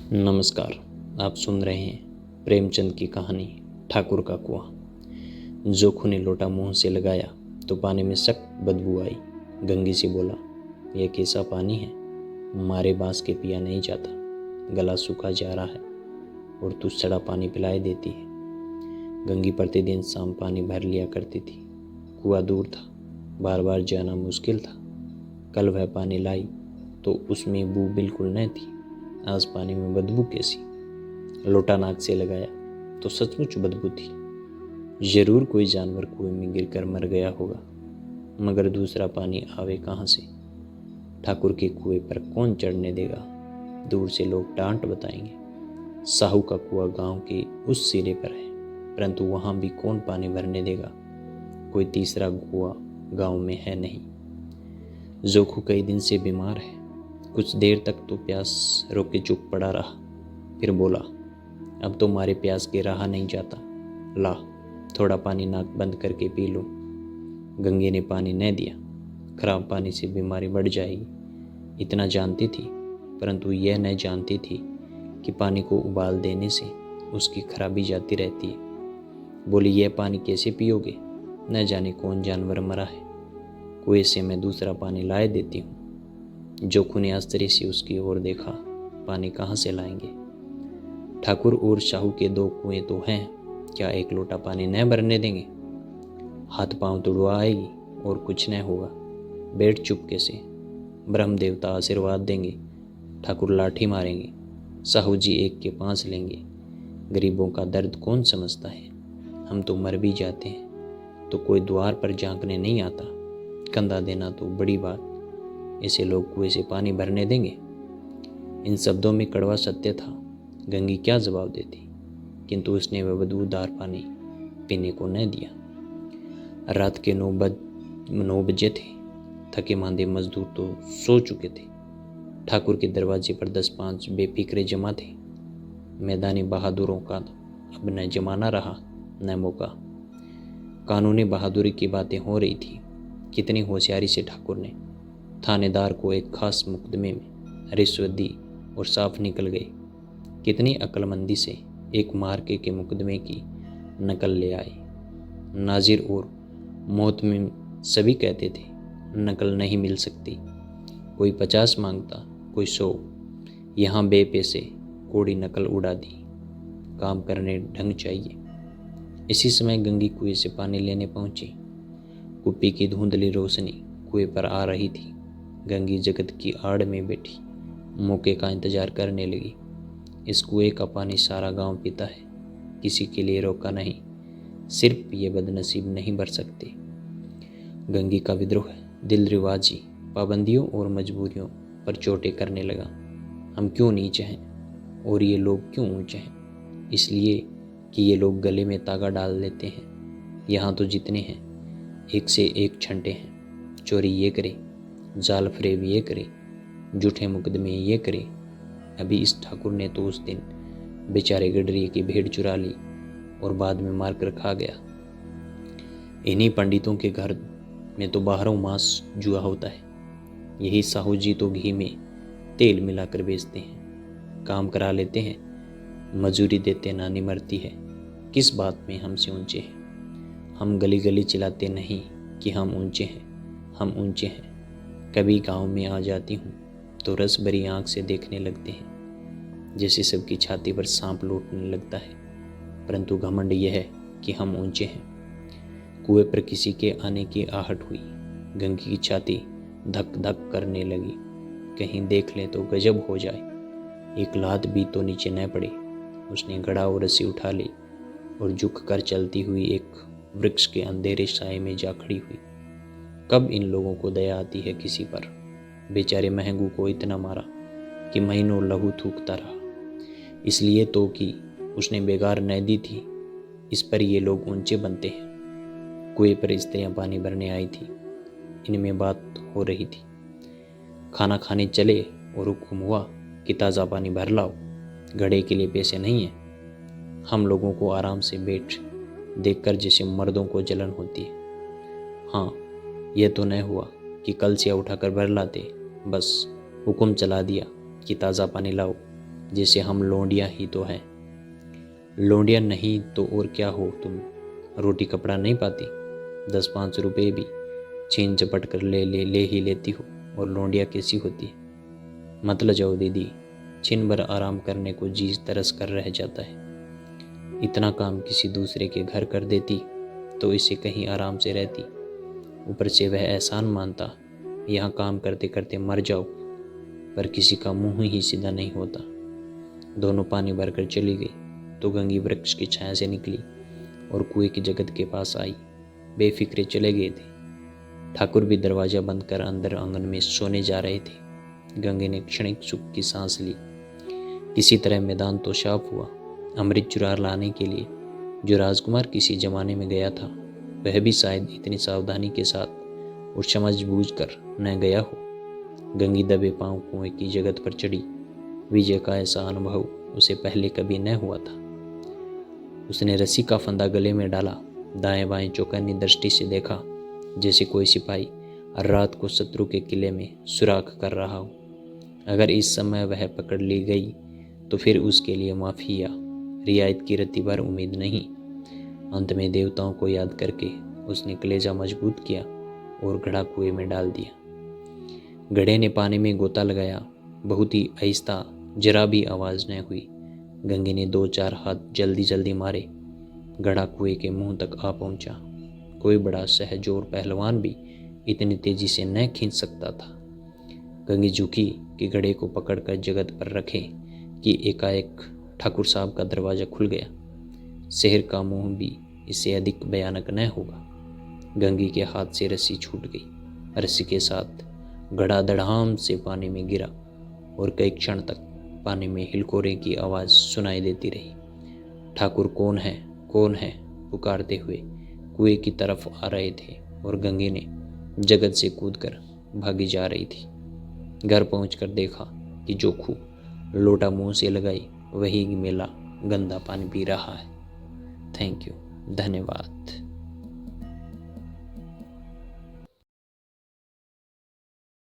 नमस्कार। आप सुन रहे हैं प्रेमचंद की कहानी ठाकुर का कुआं। जोखू ने लोटा मुंह से लगाया तो पानी में सख्त बदबू आई। गंगी से बोला, यह कैसा पानी है? मारे बांस के पिया नहीं जाता, गला सूखा जा रहा है और तू सड़ा पानी पिलाए देती है। गंगी प्रतिदिन शाम पानी भर लिया करती थी। कुआं दूर था, बार बार जाना मुश्किल था। कल वह पानी लाई तो उसमें बू बिल्कुल न थी। आज पानी में बदबू कैसी? लोटा नाक से लगाया तो सचमुच बदबू थी। जरूर कोई जानवर कुएं में गिरकर मर गया होगा, मगर दूसरा पानी आवे कहाँ से? ठाकुर के कुएं पर कौन चढ़ने देगा? दूर से लोग डांट बताएंगे। साहू का कुआं गांव के उस सिरे पर है, परंतु वहां भी कौन पानी भरने देगा? कोई तीसरा कुआं गांव में है नहीं। जोखू कई दिन से बीमार है। कुछ देर तक तो प्यास रोक के चुप पड़ा रहा, फिर बोला, अब तो मारे प्यास के रहा नहीं जाता। ला, थोड़ा पानी नाक बंद करके पी लो। गंगे ने पानी न दिया। खराब पानी से बीमारी बढ़ जाएगी, इतना जानती थी, परंतु यह न जानती थी कि पानी को उबाल देने से उसकी खराबी जाती रहती है। बोली, यह पानी कैसे पियोगे? न जाने कौन जानवर मरा है। कुएं से मैं दूसरा पानी लाए देती हूँ। जोखू ने आश्चर्य से उसकी ओर देखा। पानी कहाँ से लाएंगे? ठाकुर और शाहू के दो कुएं तो हैं, क्या एक लोटा पानी न भरने देंगे? हाथ पांव तुड़वा आएगी और कुछ न होगा। बैठ चुपके से, ब्रह्म देवता आशीर्वाद देंगे। ठाकुर लाठी मारेंगे, साहू जी एक के 5 लेंगे। गरीबों का दर्द कौन समझता है? हम तो मर भी जाते हैं तो कोई द्वार पर झांकने नहीं आता। कंधा देना तो बड़ी बात, ऐसे लोग कुएं से पानी भरने देंगे? इन शब्दों में कड़वा सत्य था। गंगी क्या जवाब देती, किंतु उसने वह बदबूदार पानी पीने को न दिया। रात के 9 बजे थे। थके मांदे मजदूर तो सो चुके थे। ठाकुर के दरवाजे पर 10-5 बेफिक्रे जमा थे। मैदानी बहादुरों का अब न जमाना रहा न मौका। कानूनी बहादुरी की बातें हो रही थी। कितनी होशियारी से ठाकुर ने थानेदार को एक खास मुकदमे में रिश्वत दी और साफ निकल गए। कितनी अक्लमंदी से एक मार्के के मुकदमे की नकल ले आए। नाजिर और मोहतमिम सभी कहते थे नकल नहीं मिल सकती। कोई 50 मांगता, कोई 100। यहाँ बेपैसे कोड़ी नकल उड़ा दी। काम करने ढंग चाहिए। इसी समय गंगी कुएं से पानी लेने पहुंची। कुप्पी की धुंधली रोशनी कुएं पर आ रही थी। गंगी जगत की आड़ में बैठी मौके का इंतजार करने लगी। इस कुएं का पानी सारा गांव पीता है, किसी के लिए रोका नहीं। सिर्फ ये बदनसीब नहीं भर सकते। गंगी का विद्रोह दिल रिवाजी, पाबंदियों और मजबूरियों पर चोटें करने लगा। हम क्यों नीचे हैं और ये लोग क्यों ऊंचे हैं? इसलिए कि ये लोग गले में तागा डाल लेते हैं। यहाँ तो जितने हैं एक से एक छंटे हैं। चोरी ये करे, जाल फरेब ये करे, झूठे मुकदमे ये करे। अभी इस ठाकुर ने तो उस दिन बेचारे गडरिए की भेड़ चुरा ली और बाद में मारकर खा गया। इन्हीं पंडितों के घर में तो बाहरों मांस जुआ होता है। यही साहू जी तो घी में तेल मिलाकर बेचते हैं, काम करा लेते हैं, मजूरी देते नानी मरती है। किस बात में हमसे ऊंचे हैं? हम गली गली चिल्लाते नहीं कि हम ऊंचे हैं, हम ऊंचे हैं। कभी गांव में आ जाती हूँ तो रस भरी आंख से देखने लगते हैं, जैसे सबकी छाती पर सांप लौटने लगता है। परंतु घमंड यह है कि हम ऊंचे हैं। कुएं पर किसी के आने की आहट हुई। गंगी की छाती धक धक करने लगी। कहीं देख ले तो गजब हो जाए, एक लात भी तो नीचे न पड़े। उसने घड़ा और रस्सी उठा ली और झुक कर चलती हुई एक वृक्ष के अंधेरे साए में जा खड़ी हुई। कब इन लोगों को दया आती है किसी पर? बेचारे महंगू को इतना मारा कि महीनों लहू थूकता रहा, इसलिए तो कि उसने बेगार न दी थी। इस पर ये लोग ऊंचे बनते हैं। कुएं पर स्त्रियां पानी भरने आई थी। इनमें बात हो रही थी। खाना खाने चले और हुक्म हुआ कि ताज़ा पानी भर लाओ, घड़े के लिए पैसे नहीं हैं। हम लोगों को आराम से बैठ देखकर जैसे मर्दों को जलन होती है। हाँ, यह तो न हुआ कि कलसिया उठाकर भर लाते, बस हुक्म चला दिया कि ताज़ा पानी लाओ। जैसे हम लौंडिया ही तो हैं। लौंडिया नहीं तो और क्या हो तुम? रोटी कपड़ा नहीं पाती, 10-5 रुपये भी छीन झपट कर ले ही लेती हो, और लौंडिया कैसी होती है? मत लजाओ दीदी, छिन भर आराम करने को जी तरस कर रह जाता है। इतना काम किसी दूसरे के घर कर देती तो इसे कहीं आराम से रहती। ऊपर से वह एहसान मानता, यहाँ काम करते करते मर जाओ, पर किसी का मुंह ही सीधा नहीं होता। दोनों पानी भरकर चली गई तो गंगी वृक्ष की छाया से निकली और कुएं की जगत के पास आई। बेफिक्रे चले गए थे। ठाकुर भी दरवाजा बंद कर अंदर आंगन में सोने जा रहे थे। गंगे ने क्षणिक सुख की सांस ली। किसी तरह मैदान तो साफ हुआ। अमृत चुरा लाने के लिए जो राजकुमार किसी जमाने में गया था, वह भी शायद इतनी सावधानी के साथ और समझ बूझ कर न गया हो। गंगी दबे पांव कुएं की जगत पर चढ़ी। विजय का ऐसा अनुभव उसे पहले कभी न हुआ था। उसने रस्सी का फंदा गले में डाला, दाएं बाएं चौकन्नी दृष्टि से देखा, जैसे कोई सिपाही रात को शत्रु के किले में सुराख कर रहा हो। अगर इस समय वह पकड़ ली गई तो फिर उसके लिए माफ़ी या रियायत की रत्ती भर उम्मीद नहीं। अंत में देवताओं को याद करके उसने कलेजा मजबूत किया और घड़ा कुएं में डाल दिया। घड़े ने पानी में गोता लगाया। बहुत ही आहिस्ता, जरा भी आवाज़ न हुई। गंगे ने 2-4 हाथ जल्दी जल्दी मारे। घड़ा कुएं के मुंह तक आ पहुंचा। कोई बड़ा सहजोर पहलवान भी इतनी तेजी से न खींच सकता था। गंगी झुकी कि घड़े को पकड़कर जगत पर रखे कि एकाएक ठाकुर साहब का दरवाज़ा खुल गया। शहर का मुंह भी इससे अधिक भयानक न होगा। गंगी के हाथ से रस्सी छूट गई। रस्सी के साथ घड़ा धड़ाम से पानी में गिरा और कई क्षण तक पानी में हिलकोरे की आवाज़ सुनाई देती रही। ठाकुर कौन है, कौन है पुकारते हुए कुएं की तरफ आ रहे थे और गंगे ने जगत से कूदकर भागी जा रही थी। घर पहुंचकर देखा कि जोखू लोटा मुंह से लगाई वही मेला गंदा पानी पी रहा है। थैंक यू, धन्यवाद।